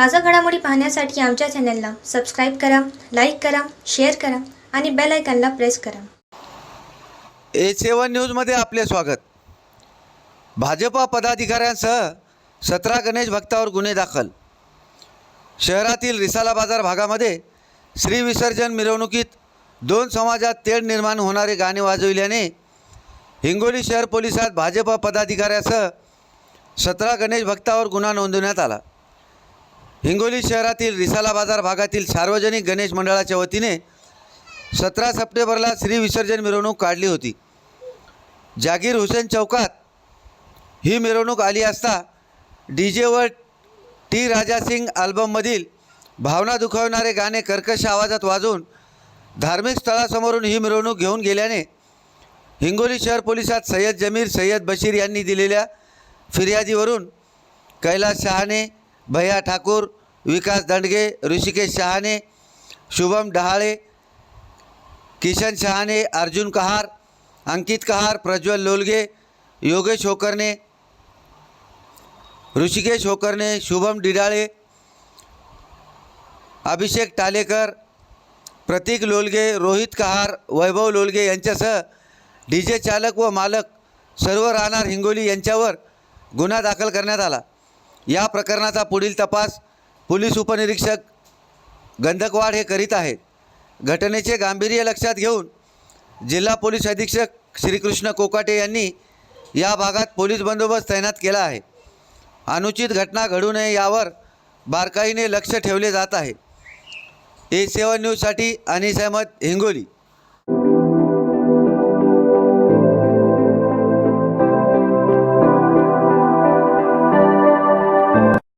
ताजा घडामोडी पाहण्यासाठी आमच्या चॅनलला सबस्क्राईब करा, लाईक करा, शेअर करा आणि बेल आयकॉनला प्रेस करा. A7 न्यूजमध्ये आपले स्वागत. भाजपा पदाधिकाऱ्यांसह 17 गणेश भक्तावर गुन्हे दाखल. शहरातील रिसाला बाजार भागामध्ये श्री विसर्जन मिरवणुकीत दोन समाजात तेढ निर्माण होणारे गाणे वाजविल्याने हिंगोली शहर पोलिसात भाजपा पदाधिकाऱ्यासह 17 गणेश भक्तावर गुन्हा नोंदवण्यात आला. हिंगोली शहरातील रिसाला बाजार भागातील सार्वजनिक गणेश मंडळाच्या वतीने 17 सप्टेंबरला श्री विसर्जन मिरवणूक काढली होती. जागीर हुसेन चौकात ही मिरवणूक आली असता DJ वर टी राजा सिंग अल्बममधील भावना दुखावणारे गाणे कर्कश आवाजात वाजवून धार्मिक स्थळासमोरून ही मिरवणूक घेऊन गेल्याने हिंगोली शहर पोलिसात सय्यद जमीर, सय्यद बशीर यांनी दिलेल्या फिर्यादीवरून कैलास शहाणे, भैया ठाकूर, विकास दंडगे, ऋषिकेश शहाणे, शुभम डहाळे, किशन शहाणे, अर्जुन कहार, अंकित कहार, प्रज्वल लोलगे, योगेश होकरणे, ऋषिकेश होकरणे, शुभम डिडाळे, अभिषेक टालेकर, प्रतीक लोलगे, रोहित कहार, वैभव लोलगे यांच्यासह DJ चालक व मालक सर्व राहणार हिंगोली यांच्यावर गुन्हा दाखल करण्यात आला. या प्रकरणाचा पुढील तपास पोलीस उपनिरीक्षक गंधकवाड हे करीत आहेत. घटनेचे गांभीर्य लक्षात घेऊन जिल्हा पोलीस अधीक्षक श्रीकृष्ण कोकाटे यांनी या भागात पोलीस बंदोबस्त तैनात केला आहे. अनुचित घटना घडू नये यावर बारकाईने लक्ष ठेवले जात आहे. A7 न्यूजसाठी अनीस अहमद, हिंगोली.